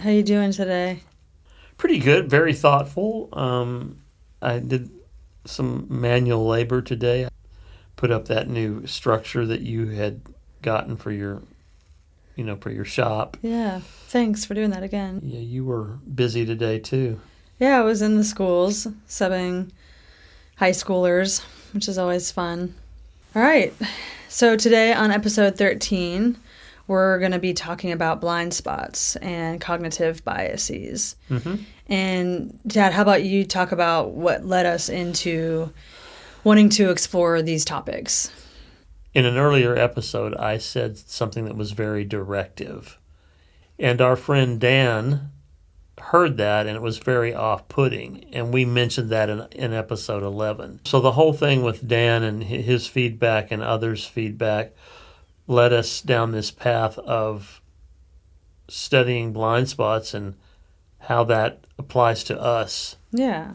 How you doing today? Pretty good, very thoughtful. I did some manual labor today. I put up that new structure that you had gotten for your shop. Yeah, thanks for doing that again. Yeah, you were busy today too. Yeah, I was in the schools subbing high schoolers, which is always fun. All right, so today on episode 13, we're going to be talking about blind spots and cognitive biases. Mm-hmm. And Dad, how about you talk about what led us into wanting to explore these topics? In an earlier episode, I said something that was very directive. And our friend Dan heard that, and it was very off-putting. And we mentioned that in episode 11. So the whole thing with Dan and his feedback and others' feedback led us down this path of studying blind spots and how that applies to us. Yeah.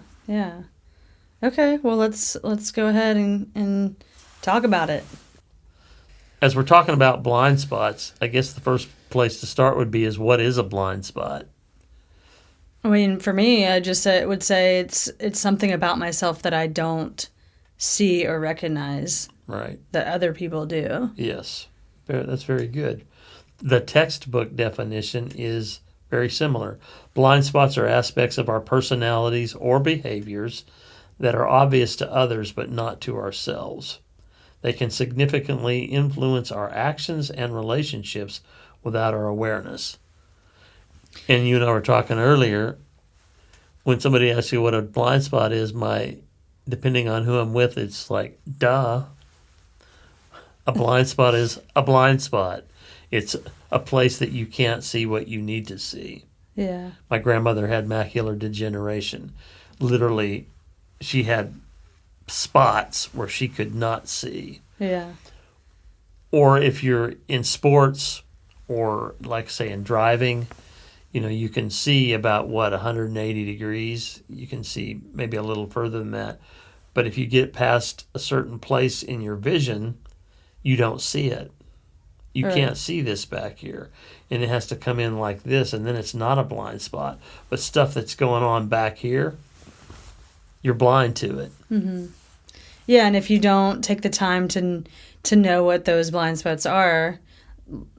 Okay, well let's go ahead and talk about it. As we're talking about blind spots, I guess the first place to start would be is what is a blind spot? I mean, for me, I just would say it's something about myself that I don't see or recognize. Right. That other people do. Yes. That's very good. The textbook definition is very similar. Blind spots are aspects of our personalities or behaviors that are obvious to others but not to ourselves. They can significantly influence our actions and relationships without our awareness. And you and I were talking earlier, when somebody asks you what a blind spot is, depending on who I'm with, it's like, duh. A blind spot is a blind spot. It's a place that you can't see what you need to see. Yeah. My grandmother had macular degeneration. Literally, she had spots where she could not see. Yeah. Or if you're in sports or, like, say, in driving, you can see about, 180 degrees. You can see maybe a little further than that. But if you get past a certain place in your vision, you don't see it. You Right. can't see this back here. And it has to come in like this, and then it's not a blind spot. But stuff that's going on back here, you're blind to it. Mm-hmm. Yeah, and if you don't take the time to know what those blind spots are,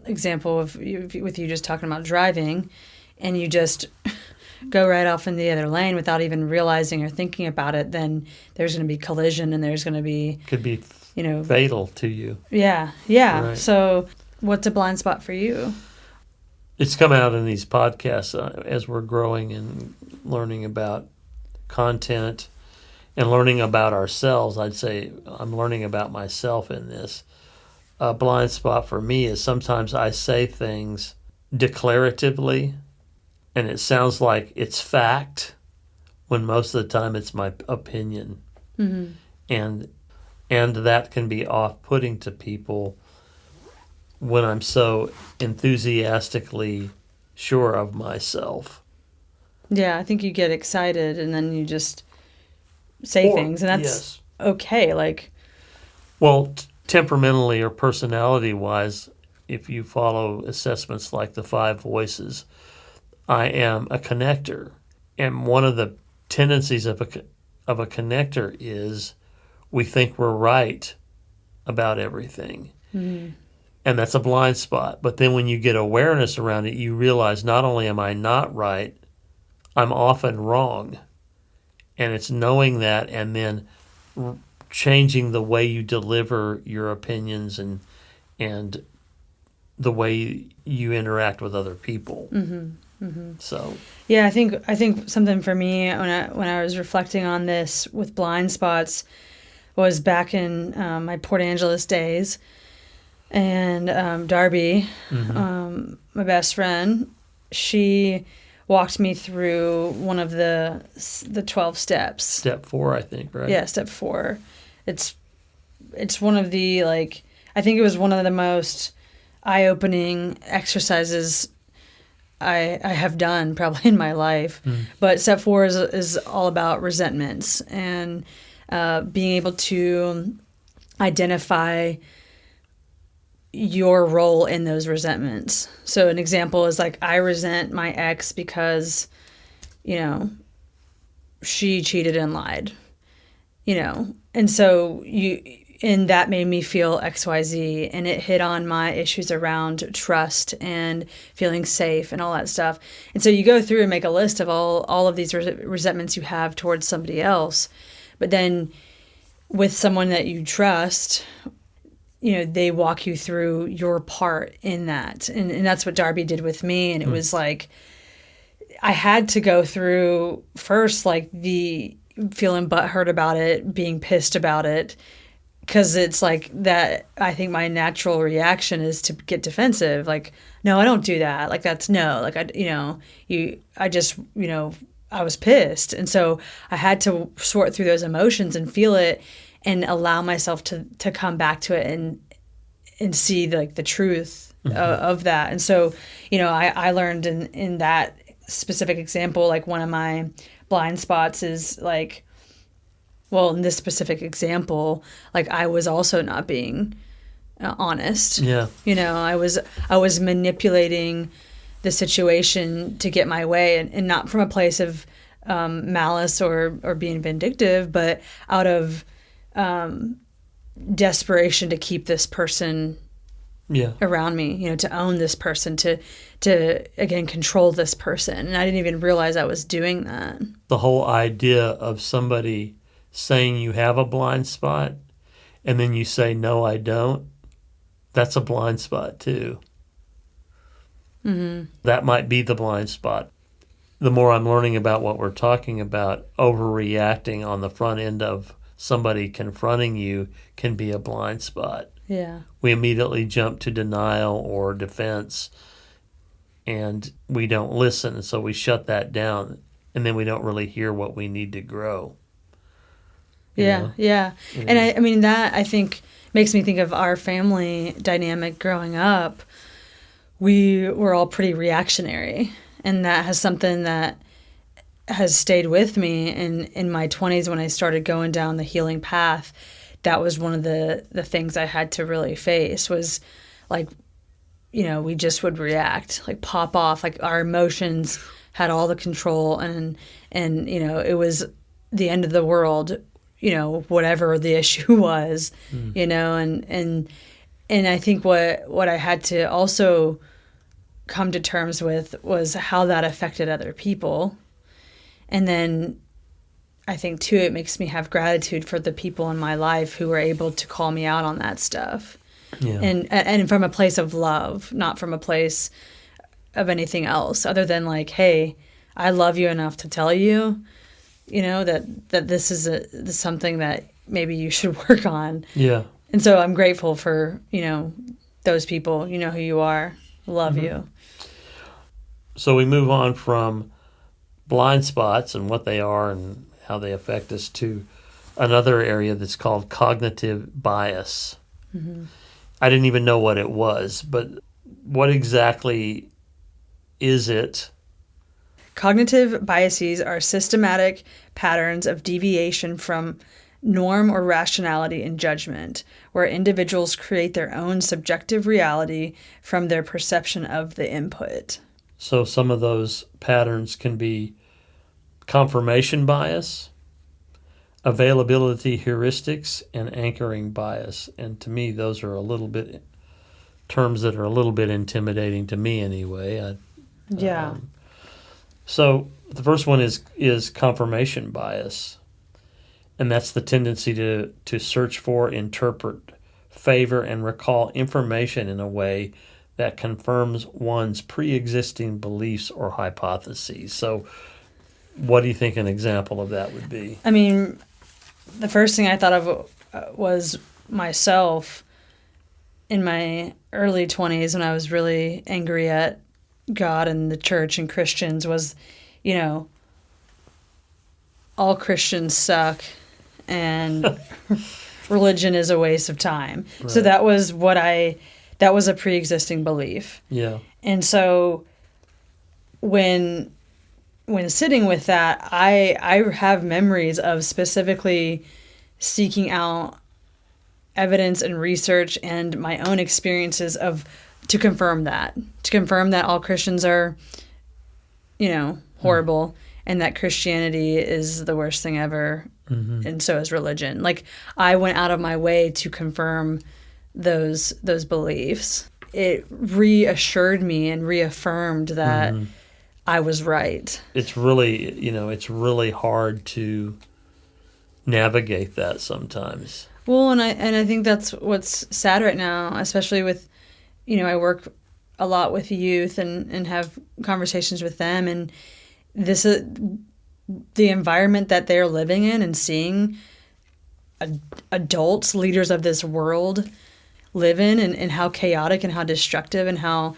example of with you just talking about driving, and you just go right off in the other lane without even realizing or thinking about it, then there's going to be collision and there's going to be... Could be fatal to you. Yeah. Right. So what's a blind spot for you? It's come out in these podcasts as we're growing and learning about content and learning about ourselves. I'd say I'm learning about myself in this. A blind spot for me is sometimes I say things declaratively and it sounds like it's fact when most of the time it's my opinion. Mm-hmm. And that can be off-putting to people when I'm so enthusiastically sure of myself. Yeah, I think you get excited and then you just say things, and that's okay. Like, well, temperamentally or personality-wise, if you follow assessments like the 5 voices, I am a connector. And one of the tendencies of a connector is we think we're right about everything. mm-hmm. And that's a blind spot. But then when you get awareness around it, you realize not only am I not right, I'm often wrong. And it's knowing that and then changing the way you deliver your opinions and the way you interact with other people. Mm-hmm. Mm-hmm. So yeah, I think something for me when I was reflecting on this with blind spots was back in my Port Angeles days, and Darby, mm-hmm. My best friend, she walked me through one of the 12 steps. Step 4, I think, right? Yeah, step 4. It's one of the, like, I think it was one of the most eye-opening exercises I have done probably in my life. But step 4 is all about resentments and being able to identify your role in those resentments. So an example is like, I resent my ex because, you know, she cheated and lied, you know, and so and that made me feel XYZ, and it hit on my issues around trust and feeling safe and all that stuff. And so you go through and make a list of all of these resentments you have towards somebody else. But then with someone that you trust, you know, they walk you through your part in that. And that's what Darby did with me. And it was like, I had to go through first, like, the feeling butthurt about it, being pissed about it, because it's like that. I think my natural reaction is to get defensive. Like, no, I don't do that. Like, that's no, like, I was pissed. And so I had to sort through those emotions and feel it and allow myself to come back to it and see like the truth of that. And so, you know, I learned in that specific example, like, one of my blind spots is like, well, in this specific example, like, I was also not being honest. Yeah. You know, I was manipulating the situation to get my way, and not from a place of malice or being vindictive, but out of desperation to keep this person around me, you know, to own this person, to again control this person. And I didn't even realize I was doing that. The whole idea of somebody saying you have a blind spot and then you say, no, I don't, that's a blind spot too. Mm-hmm. That might be the blind spot. The more I'm learning about what we're talking about, overreacting on the front end of somebody confronting you can be a blind spot. Yeah. We immediately jump to denial or defense, and we don't listen, so we shut that down, and then we don't really hear what we need to grow. Yeah. And I mean, that, I think, makes me think of our family dynamic growing up. We were all pretty reactionary, and that has something that has stayed with me in my 20s when I started going down the healing path. That was one of the things I had to really face, was like, you know, we just would react, like pop off, like our emotions had all the control, and you know, it was the end of the world, you know, whatever the issue was, you know, and I think what I had to also come to terms with was how that affected other people. And then I think too, it makes me have gratitude for the people in my life who were able to call me out on that stuff. Yeah. And from a place of love, not from a place of anything else other than like, hey, I love you enough to tell you, you know, that this is something that maybe you should work on. Yeah. And so I'm grateful for, you know, those people. You know who you are. Love you. So we move on from blind spots and what they are and how they affect us to another area that's called cognitive bias. Mm-hmm. I didn't even know what it was, but what exactly is it? Cognitive biases are systematic patterns of deviation from norm or rationality in judgment, where individuals create their own subjective reality from their perception of the input. So some of those patterns can be confirmation bias, availability heuristics, and anchoring bias. And to me, those are terms that are a little bit intimidating to me anyway. So the first one is confirmation bias. And that's the tendency to search for, interpret, favor, and recall information in a way that confirms one's pre-existing beliefs or hypotheses. So what do you think an example of that would be? I mean, the first thing I thought of was myself in my early 20s when I was really angry at God and the church and Christians was, you know, all Christians suck and religion is a waste of time. Right. So that was that was a pre-existing belief. Yeah. And so when sitting with that, I have memories of specifically seeking out evidence and research and my own experiences to confirm that all Christians are, horrible, and that Christianity is the worst thing ever, and so is religion. Like, I went out of my way to confirm those beliefs. It reassured me and reaffirmed that I was right. It's really hard to navigate that sometimes. Well, and I think that's what's sad right now, especially with, I work a lot with youth and have conversations with them, and this the environment that they're living in and seeing adults, leaders of this world, live in, and how chaotic and how destructive and how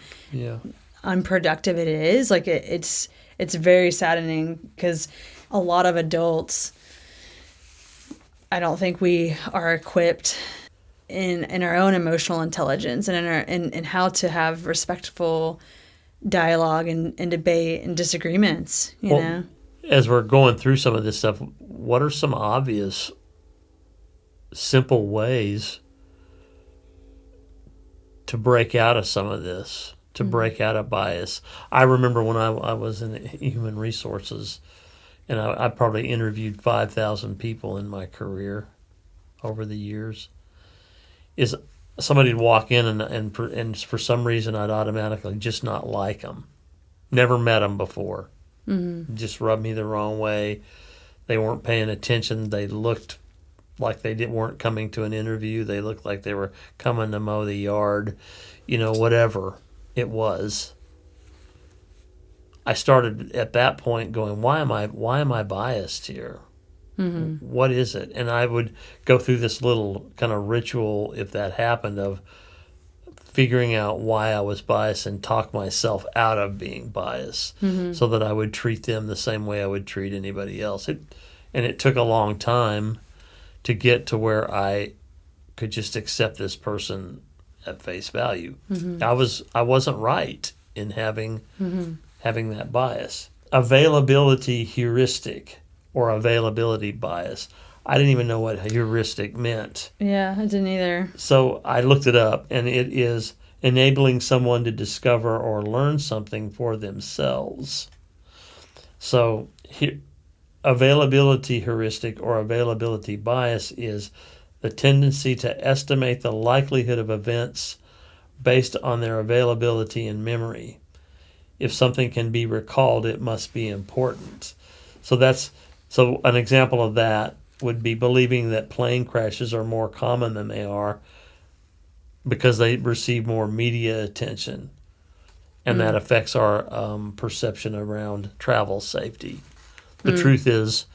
unproductive it is. Like, it's very saddening, because a lot of adults, I don't think we are equipped in our own emotional intelligence and in how to have respectful dialogue and debate and disagreements, you know? As we're going through some of this stuff, what are some obvious, simple ways to break out of some of this, to break out of bias? I remember when I was in human resources, and I probably interviewed 5,000 people in my career over the years, is somebody'd walk in and for some reason I'd automatically just not like them. Never met them before. Just rubbed me the wrong way. They weren't paying attention. They looked like they weren't coming to an interview. They looked like they were coming to mow the yard, whatever it was. I started at that point going, why am I biased here? What is it? And I would go through this little kind of ritual, if that happened, of figuring out why I was biased and talk myself out of being biased, so that I would treat them the same way I would treat anybody else. And it took a long time to get to where I could just accept this person at face value. I wasn't right in having that bias. Availability heuristic or availability bias. I didn't even know what heuristic meant. Yeah, I didn't either. So I looked it up, and it is enabling someone to discover or learn something for themselves. So availability heuristic or availability bias is the tendency to estimate the likelihood of events based on their availability in memory. If something can be recalled, it must be important. So an example of that would be believing that plane crashes are more common than they are because they receive more media attention, and that affects our perception around travel safety. The truth is,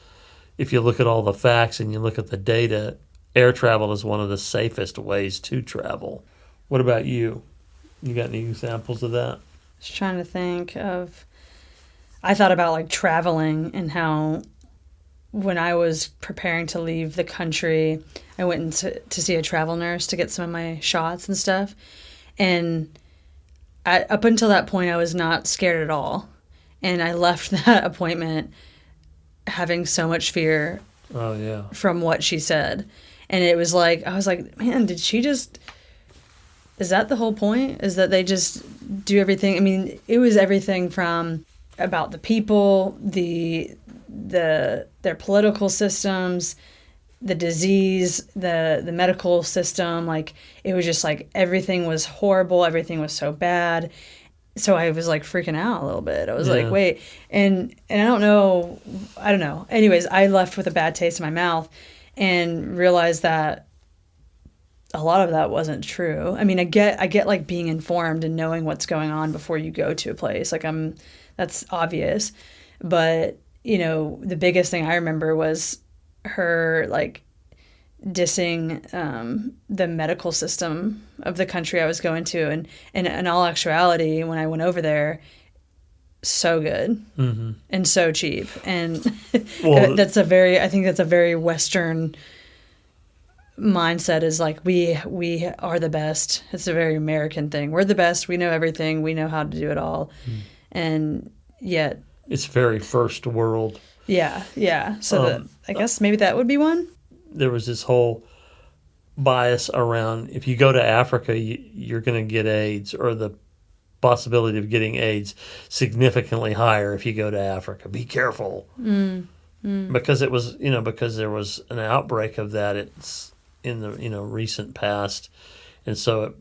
if you look at all the facts and you look at the data, air travel is one of the safest ways to travel. What about you? You got any examples of that? Just trying to think of, I thought about like traveling and how when I was preparing to leave the country, I went to see a travel nurse to get some of my shots and stuff. And up until that point, I was not scared at all. And I left that appointment having so much fear from what she said. And it was like, I was like, man, is that the whole point? Is that they just do everything? I mean, it was everything from about the people, their political systems, the disease, the medical system. Like, it was just like everything was horrible. Everything was so bad. So I was like freaking out a little bit. I was like, wait, and I don't know. Anyways, I left with a bad taste in my mouth and realized that a lot of that wasn't true. I mean, I get like being informed and knowing what's going on before you go to a place. Like, that's obvious. But, the biggest thing I remember was her like dissing the medical system of the country I was going to. And in all actuality, when I went over there, so good and so cheap. And I think that's a very Western mindset, is like, we are the best. It's a very American thing. We're the best. We know everything. We know how to do it all. And yet it's very first world. Yeah. So I guess maybe that would be one. There was this whole bias around if you go to Africa, you're going to get AIDS, or the possibility of getting AIDS significantly higher if you go to Africa. Be careful. Because it was, because there was an outbreak of that. It's in the, recent past. And so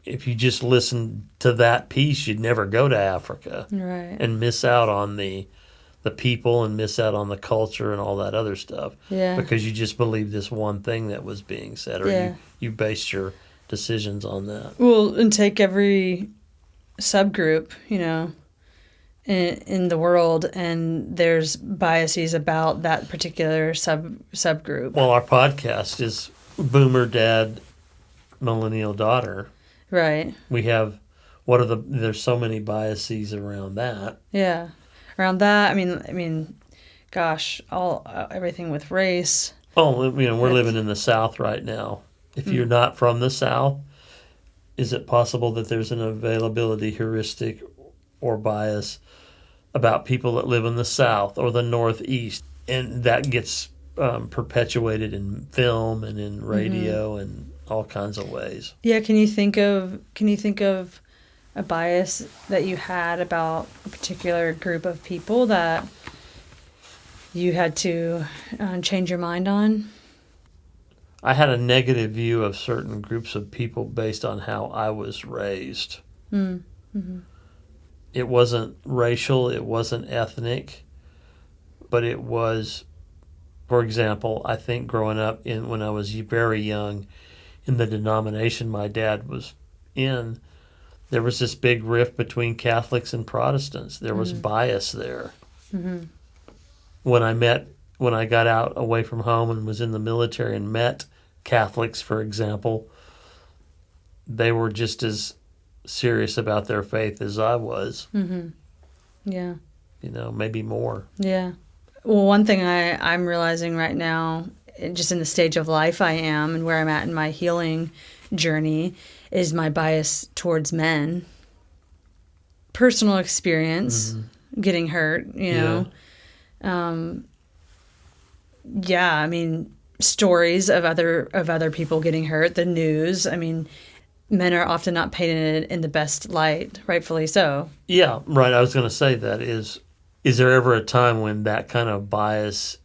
if you just listen to that piece, you'd never go to Africa. Right. And miss out on the people and miss out on the culture and all that other stuff. Yeah. Because you just believed this one thing that was being said, or you based your decisions on that. Well, and take every subgroup, in the world, and there's biases about that particular subgroup. Well, our podcast is Boomer Dad, Millennial Daughter. Right. We have, there's so many biases around that. Yeah. Around that, I mean, gosh, everything with race. Oh, we're living in the South right now. If you're not from the South, is it possible that there's an availability heuristic or bias about people that live in the South or the Northeast, and that gets perpetuated in film and in radio and all kinds of ways? Yeah, can you think of a bias that you had about a particular group of people that you had to change your mind on? I had a negative view of certain groups of people based on how I was raised. Mm-hmm. It wasn't racial, it wasn't ethnic, but it was, for example, I think growing up when I was very young, in the denomination my dad was in, there was this big rift between Catholics and Protestants. There was bias there. Mm-hmm. When I got out away from home and was in the military and met Catholics, for example, they were just as serious about their faith as I was. Mm-hmm. Yeah. Maybe more. Yeah. Well, one thing I'm realizing right now, just in the stage of life I am and where I'm at in my healing journey, is my bias towards men. Personal experience, getting hurt, stories of other people getting hurt, the news. Men are often not painted in the best light, rightfully so. Yeah, right. I was going to say that is there ever a time when that kind of bias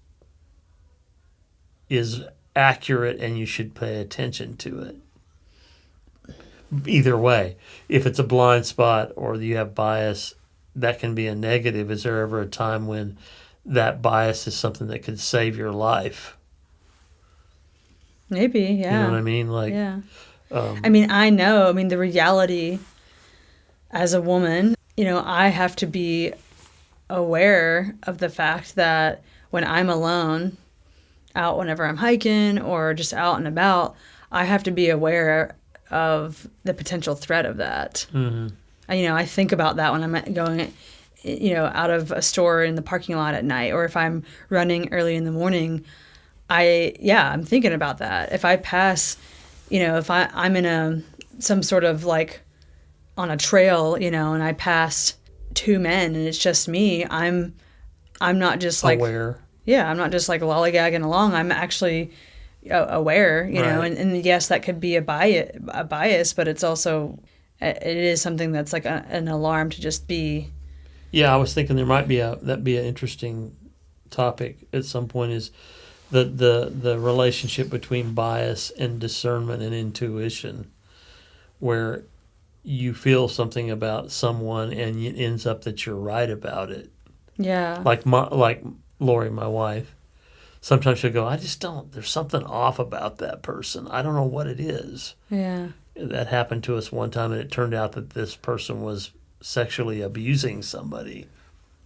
is accurate and you should pay attention to it? Either way, if it's a blind spot or you have bias, that can be a negative. Is there ever a time when that bias is something that could save your life? Maybe, yeah. You know what I mean? Yeah. I know. The reality as a woman, I have to be aware of the fact that when I'm alone, out whenever I'm hiking or just out and about, I have to be aware of the potential threat of that. Mm-hmm. I think about that when I'm going, out of a store in the parking lot at night, or if I'm running early in the morning, I'm thinking about that. If I pass, if I'm in some sort of on a trail, and I pass two men and it's just me, I'm not just aware. Yeah, I'm not just lollygagging along. I'm actually aware, right. and yes, that could be a bias, but it's also, it is something that's an alarm to just be. Yeah, I was thinking there might be that'd be an interesting topic at some point, is the relationship between bias and discernment and intuition, where you feel something about someone and it ends up that you're right about it. Yeah. Like Lori, my wife, sometimes she'll go, there's something off about that person. I don't know what it is. Yeah. That happened to us one time, and it turned out that this person was sexually abusing somebody.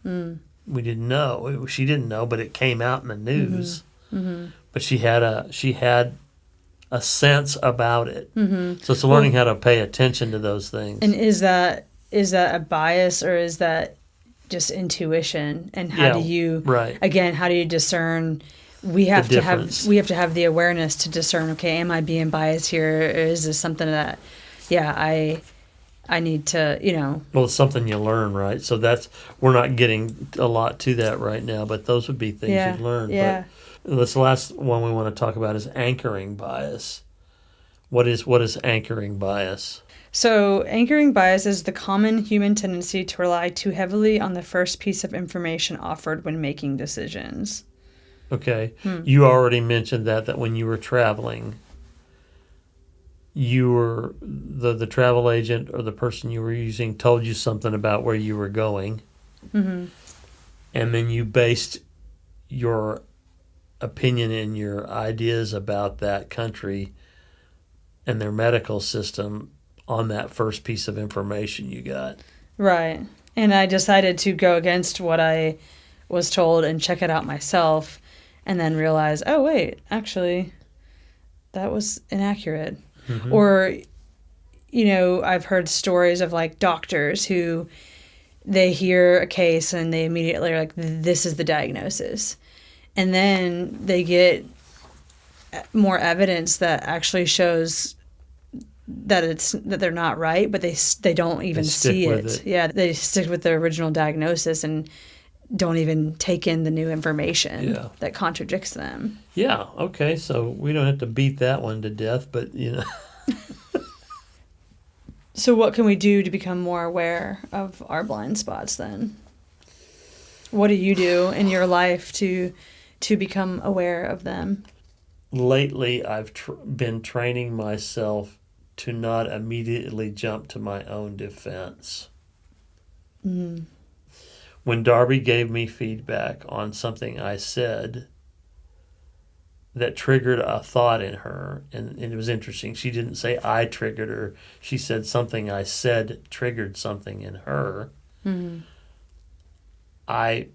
Mm. We didn't know. She didn't know, but it came out in the news. Mm-hmm. But she had a sense about it. Mm-hmm. So it's learning how to pay attention to those things. And is that a bias, or is that just intuition? And how do you discern? We have to have the awareness to discern, okay, am I being biased here, or is this something that I need to, Well, it's something you learn, right? So we're not getting a lot to that right now, but those would be things you'd learn. Yeah. But this last one we want to talk about is anchoring bias. What is anchoring bias? So, anchoring bias is the common human tendency to rely too heavily on the first piece of information offered when making decisions. Okay. You already mentioned that when you were traveling, you were the travel agent or the person you were using told you something about where you were going, and then you based your opinion and your ideas about that country and their medical system on that first piece of information you got. Right. And I decided to go against what I was told and check it out myself, and then realize, oh, wait, actually, that was inaccurate. Or, I've heard stories of like doctors who they hear a case and they immediately are like, this is the diagnosis. And then they get more evidence that actually shows that they're not right, but they don't even see it. Yeah, they stick with the original diagnosis and don't even take in the new information that contradicts them. Yeah, okay, so we don't have to beat that one to death, but So what can we do to become more aware of our blind spots then? What do you do in your life to become aware of them? Lately I've been training myself to not immediately jump to my own defense. When Darby gave me feedback on something I said that triggered a thought in her, and it was interesting. She didn't say I triggered her. She said something I said triggered something in her. I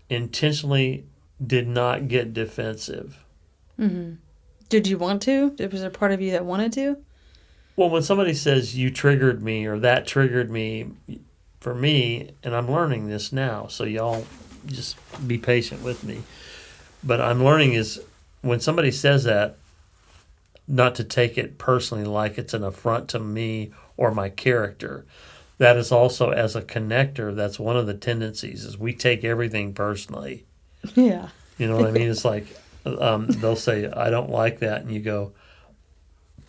intentionally did not get defensive. Did you want to? Was there a part of you that wanted to? Well, when somebody says you triggered me or that triggered me, for me, and I'm learning this now, so y'all just be patient with me. But I'm learning is when somebody says that, not to take it personally like it's an affront to me or my character. That is also, as a connector, that's one of the tendencies is we take everything personally. Yeah. You know what I mean? It's like they'll say, I don't like that. And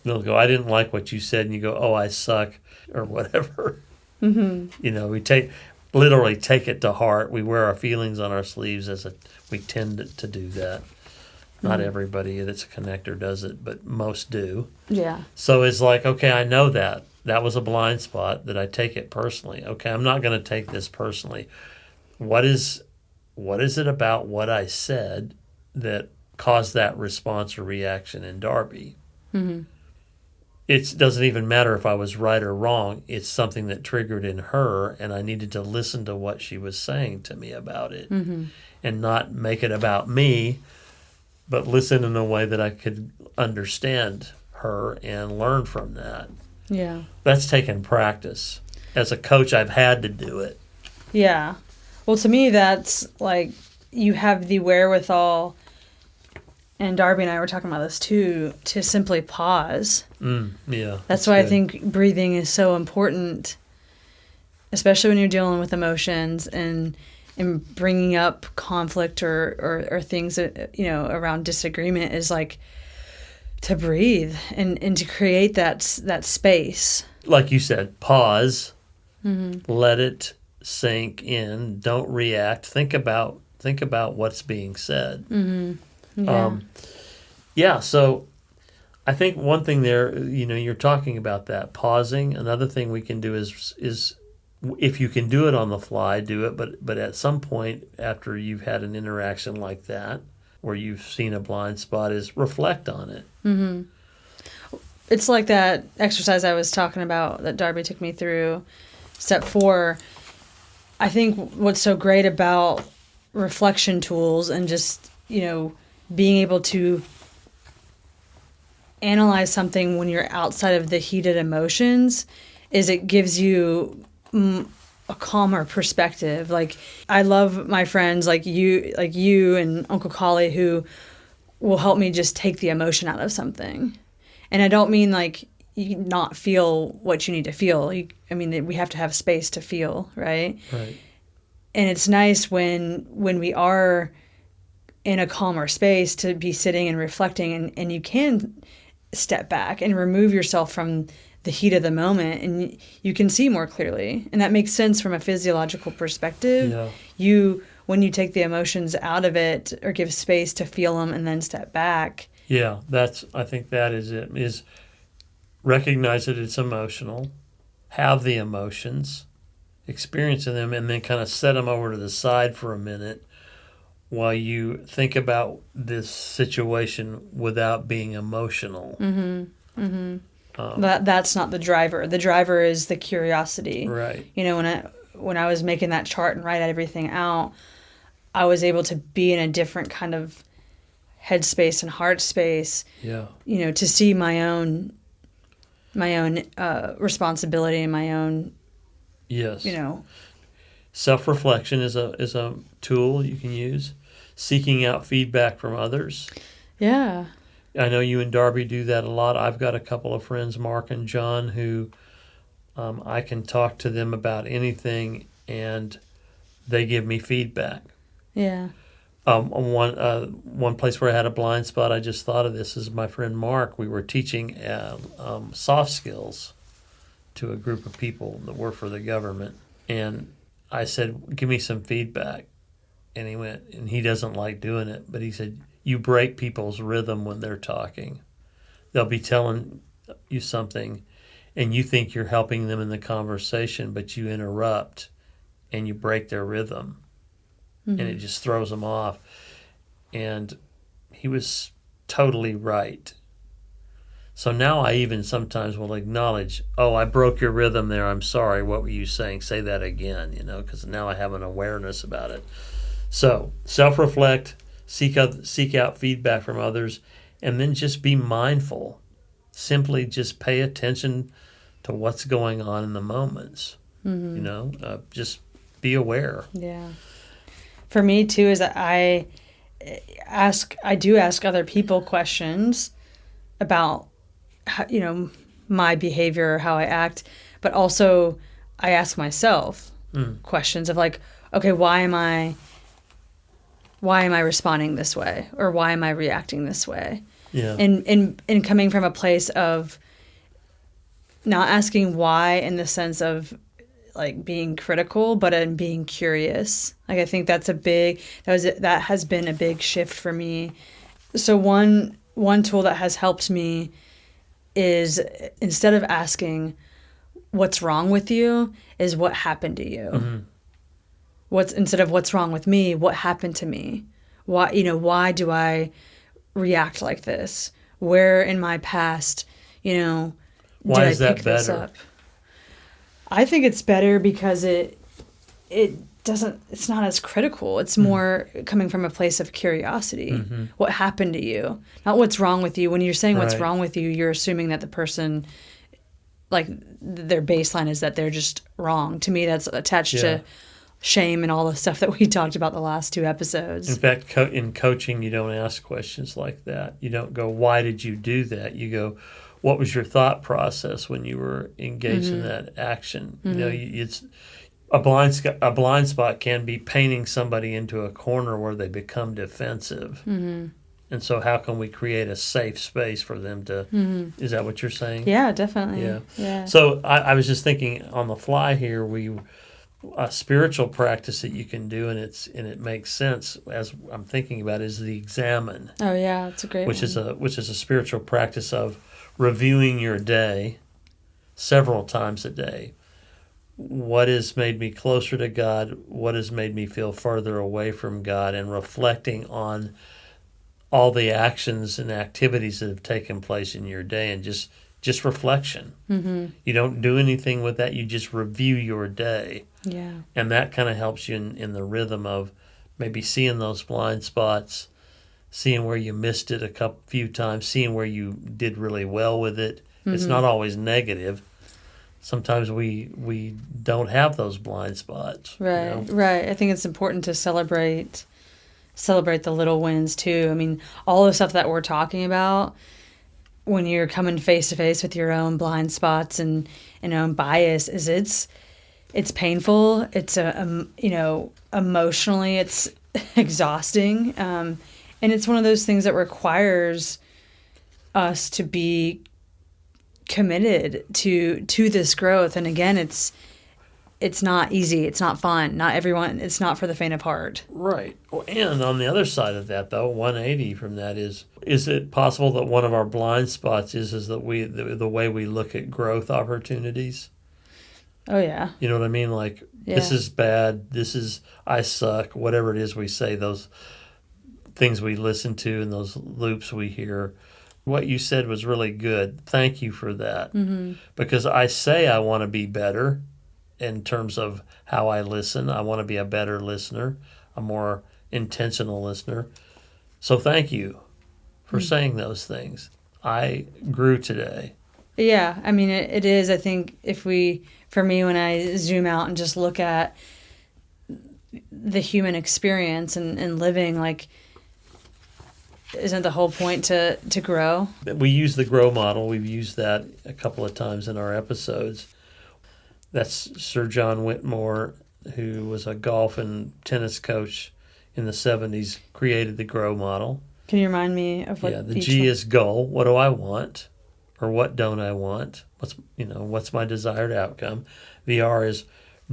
they'll go, I didn't like what you said. And you go, oh, I suck or whatever. We literally take it to heart. We wear our feelings on our sleeves we tend to do that. Not everybody that's a connector does it, but most do. Yeah. So it's like, okay, I know that. That was a blind spot that I take it personally. Okay, I'm not going to take this personally. What is it about what I said that caused that response or reaction in Darby? It doesn't even matter if I was right or wrong. It's something that triggered in her, and I needed to listen to what she was saying to me about it and not make it about me, but listen in a way that I could understand her and learn from that. Yeah. That's taken practice. As a coach, I've had to do it. Yeah. Well, to me, that's like you have the wherewithal, and Darby and I were talking about this too, to simply pause. Yeah. That's why good. I think breathing is so important, especially when you're dealing with emotions and bringing up conflict or things that, around disagreement is like to breathe and to create that space. Like you said, pause, let it sink in, don't react, think about what's being said. So I think one thing there, you're talking about that pausing. Another thing we can do is if you can do it on the fly, do it. But at some point after you've had an interaction like that, where you've seen a blind spot, is reflect on it. It's like that exercise I was talking about that Darby took me through, step 4. I think what's so great about reflection tools and just, being able to analyze something when you're outside of the heated emotions is it gives you a calmer perspective. Like, I love my friends like you and Uncle Collie who will help me just take the emotion out of something. And I don't mean like you not feel what you need to feel. We have to have space to feel, right? Right. And it's nice when we are in a calmer space to be sitting and reflecting, and you can step back and remove yourself from the heat of the moment, and you can see more clearly. And that makes sense from a physiological perspective. Yeah. When you take the emotions out of it or give space to feel them and then step back. Yeah, I think that is it, is recognize that it's emotional, have the emotions, experiencing them, and then kind of set them over to the side for a minute while you think about this situation without being emotional. That's not the driver. The driver is the curiosity. Right. When I was making that chart and write everything out, I was able to be in a different kind of headspace and heart space. Yeah. To see my own responsibility and my own. Yes. Self-reflection is a tool you can use. Seeking out feedback from others. Yeah. I know you and Darby do that a lot. I've got a couple of friends, Mark and John, who I can talk to them about anything, and they give me feedback. Yeah. One place where I had a blind spot, I just thought of this, is my friend Mark. We were teaching soft skills to a group of people that work for the government, and I said, "Give me some feedback." And he went, and he doesn't like doing it, but he said, "You break people's rhythm when they're talking. They'll be telling you something, and you think you're helping them in the conversation, but you interrupt, and you break their rhythm, and it just throws them off." And he was totally right. So now I even sometimes will acknowledge, "Oh, I broke your rhythm there. I'm sorry. What were you saying? Say that again," because now I have an awareness about it. So self-reflect, seek out feedback from others, and then just be mindful. Simply just pay attention to what's going on in the moments. Just be aware. Yeah. For me too, is that I do ask other people questions about my behavior or how I act, but also I ask myself questions of like, okay, why am I responding this way, or why am I reacting this way? Yeah. And coming from a place of not asking why in the sense of like being critical, but in being curious. Like I think that has been a big shift for me. So one tool that has helped me is, instead of asking what's wrong with you, is what happened to you. Mm-hmm. Instead of what's wrong with me, what happened to me? Why do I react like this? Where in my past, Why did is I that pick this better? up? I think it's better because it doesn't, it's not as critical. It's more coming from a place of curiosity. Mm-hmm. What happened to you? Not what's wrong with you. When you're saying what's wrong with you, you're assuming that the person, like, their baseline is that they're just wrong. To me, that's attached to shame and all the stuff that we talked about the last 2 episodes. In fact, in coaching, you don't ask questions like that. You don't go, "Why did you do that?" You go, "What was your thought process when you were engaged in that action?" Mm-hmm. It's a blind spot can be painting somebody into a corner where they become defensive. Mm-hmm. And so how can we create a safe space for them to, is that what you're saying? Yeah, definitely. Yeah. So I was just thinking on the fly here, a spiritual practice that you can do, and it makes sense as I'm thinking about it, is the examine. Oh yeah, it's a great which is a spiritual practice of reviewing your day several times a day. What has made me closer to God? What has made me feel further away from God? And reflecting on all the actions and activities that have taken place in your day, and just reflection. Mm-hmm. You don't do anything with that. You just review your day. Yeah. And that kind of helps you in the rhythm of maybe seeing those blind spots, seeing where you missed it few times, seeing where you did really well with it. Mm-hmm. It's not always negative. Sometimes we don't have those blind spots. Right, right. I think it's important to celebrate the little wins too. I mean, all the stuff that we're talking about, when you're coming face to face with your own blind spots and own bias, it's painful. It's emotionally it's exhausting, and it's one of those things that requires us to be committed to this growth. And again, it's not easy. It's not fun. Not everyone. It's not for the faint of heart. Right. Well, and on the other side of that, though, 180 from that is it possible that one of our blind spots is that the way we look at growth opportunities? Oh yeah. You know what I mean? Like, this is bad. I suck. Whatever it is we say, those things we listen to and those loops we hear. What you said was really good. Thank you for that. Mm-hmm. Because I say I want to be better in terms of how I listen. I want to be a better listener, a more intentional listener. So thank you for saying those things. I grew today. Yeah, I mean, it is. I think for me, when I zoom out and just look at the human experience and living, like, isn't the whole point to grow? We use the grow model. We've used that a couple of times in our episodes. That's Sir John Whitmore, who was a golf and tennis coach in the 70s, created the grow model. Can you remind me of what? Yeah, the G is goal. What do I want? Or what don't I want? What's my desired outcome? The R is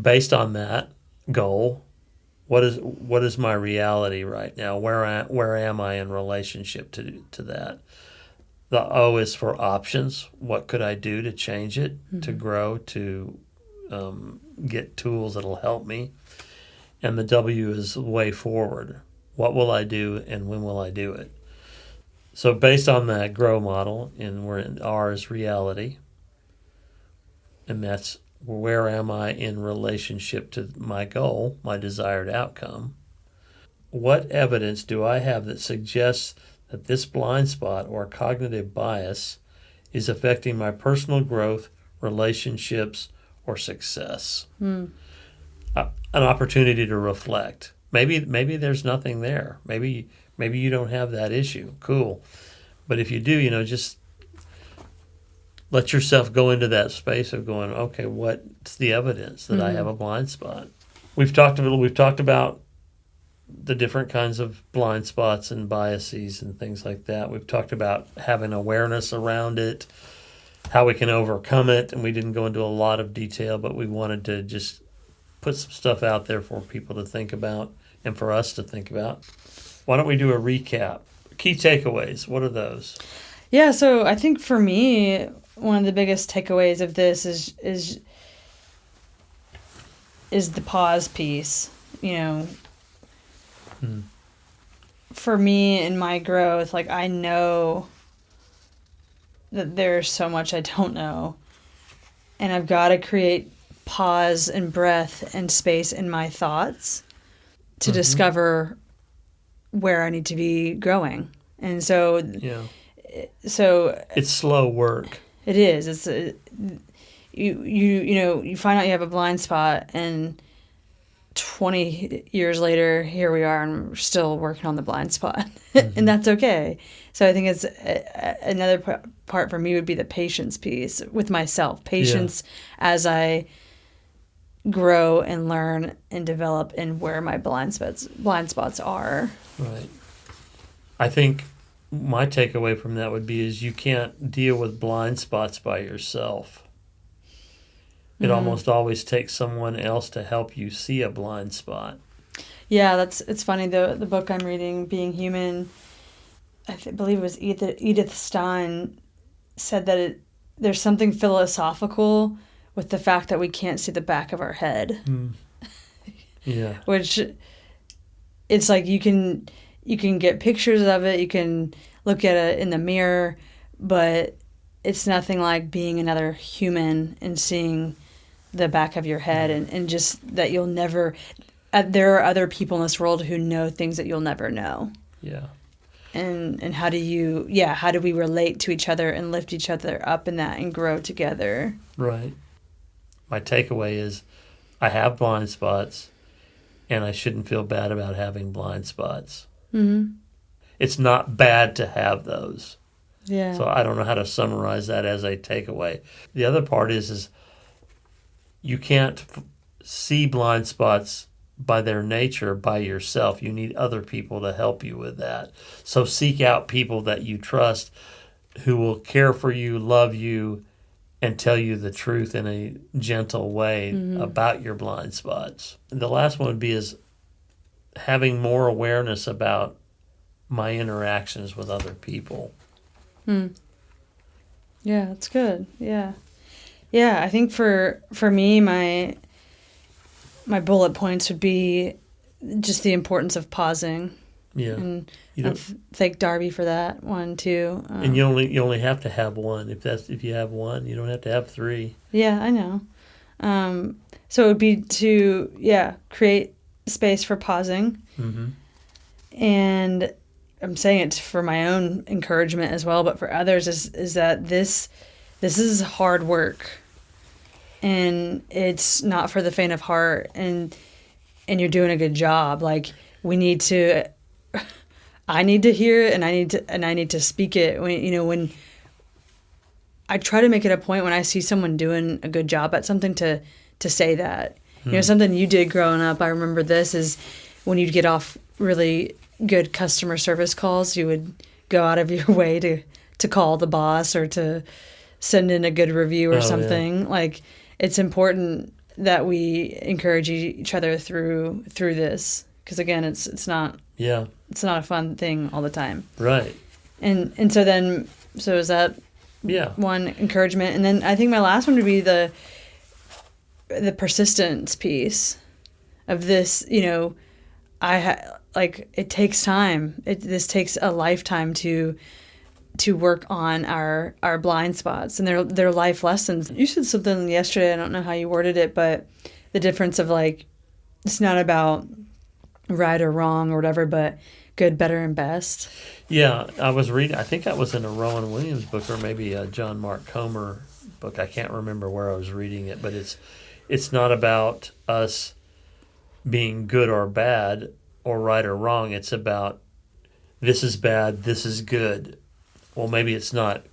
based on that goal. What is my reality right now? Where am I in relationship to that? The O is for options. What could I do to change it, to grow, to get tools that'll help me? And the W is way forward. What will I do and when will I do it? So based on that grow model, and where R is reality, and that's where am I in relationship to my goal, my desired outcome. What evidence do I have that suggests that this blind spot or cognitive bias is affecting my personal growth, relationships, or success? An opportunity to reflect. Maybe there's nothing there. Maybe you don't have that issue. Cool. But if you do, just let yourself go into that space of going, okay, what's the evidence that I have a blind spot? We've talked about the different kinds of blind spots and biases and things like that. We've talked about having awareness around it, how we can overcome it, and we didn't go into a lot of detail, but we wanted to just put some stuff out there for people to think about and for us to think about. Why don't we do a recap? Key takeaways, what are those? Yeah, so I think for me, one of the biggest takeaways of this is the pause piece. For me in my growth, like, I know that there's so much I don't know, and I've got to create pause and breath and space in my thoughts to discover where I need to be growing. And so it's slow work. It is. It's you find out you have a blind spot, and 20 years later, here we are, and we're still working on the blind spot, and that's okay. So I think it's another part for me would be the patience piece with myself. Patience as I grow and learn and develop, and where my blind spots are. Right. I think my takeaway from that would be is you can't deal with blind spots by yourself. It almost always takes someone else to help you see a blind spot. Yeah, it's funny. The book I'm reading, Being Human, believe it was Edith Stein, said that there's something philosophical with the fact that we can't see the back of our head. Yeah. Which, it's like you can get pictures of it, you can look at it in the mirror, but it's nothing like being another human and seeing the back of your head, and just that you'll never, there are other people in this world who know things that you'll never know. Yeah. And how do we relate to each other and lift each other up in that and grow together? Right. My takeaway is I have blind spots, and I shouldn't feel bad about having blind spots. Mm-hmm. It's not bad to have those. Yeah. So I don't know how to summarize that as a takeaway. The other part is you can't see blind spots by their nature by yourself. You need other people to help you with that. So seek out people that you trust who will care for you, love you, and tell you the truth in a gentle way about your blind spots. And the last one would be is having more awareness about my interactions with other people. Yeah, that's good. Yeah. Yeah, I think for me, my bullet points would be just the importance of pausing. Yeah. And thank Darby for that one too. And you only have to have one. If you have one, you don't have to have three. Yeah, I know. So it would be to create space for pausing. Mm-hmm. And I'm saying it for my own encouragement as well, but for others is that this is hard work, and it's not for the faint of heart. And you're doing a good job. Like, we need to. I need to hear it, and I need to speak it. When I try to make it a point when I see someone doing a good job at something to say that. Something you did growing up, I remember this, is when you'd get off really good customer service calls, you would go out of your way to call the boss or to send in a good review or something. Yeah. Like, it's important that we encourage each other through this, because again, it's not a fun thing all the time. Right. And so is that one encouragement? And then I think my last one would be the persistence piece of this. It takes time. This takes a lifetime to work on our blind spots, and they're life lessons. You said something yesterday, I don't know how you worded it, but the difference of, like, it's not about right or wrong or whatever, but good, better, and best. Yeah, I was reading, I think I was in a Rowan Williams book, or maybe a John Mark Comer book. I can't remember where I was reading it, but it's not about us being good or bad or right or wrong. It's about, this is bad, this is good. Well, maybe it's not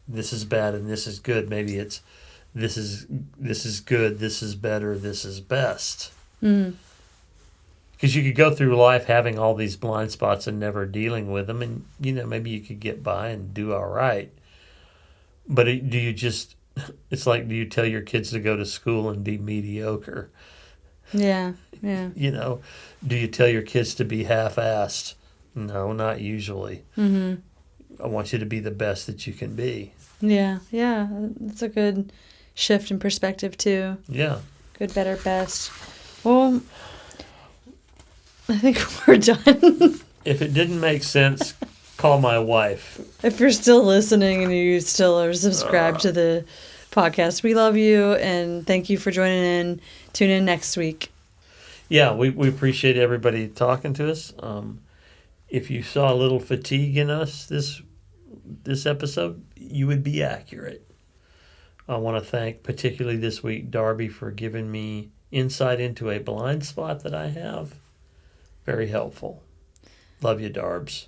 this is bad and this is good. Maybe it's this is good, this is better, this is best. Because you could go through life having all these blind spots and never dealing with them, and maybe you could get by and do all right. But do you tell your kids to go to school and be mediocre? Yeah. Do you tell your kids to be half-assed? No, not usually. I want you to be the best that you can be. Yeah, that's a good shift in perspective too. Yeah. Good, better, best. Well, I think we're done. If it didn't make sense, call my wife. If you're still listening and you still are subscribed to the podcast, we love you and thank you for joining in. Tune in next week. Yeah, we appreciate everybody talking to us. If you saw a little fatigue in us this episode, you would be accurate. I want to thank particularly this week Darby for giving me insight into a blind spot that I have. Very helpful. Love you, Darbs.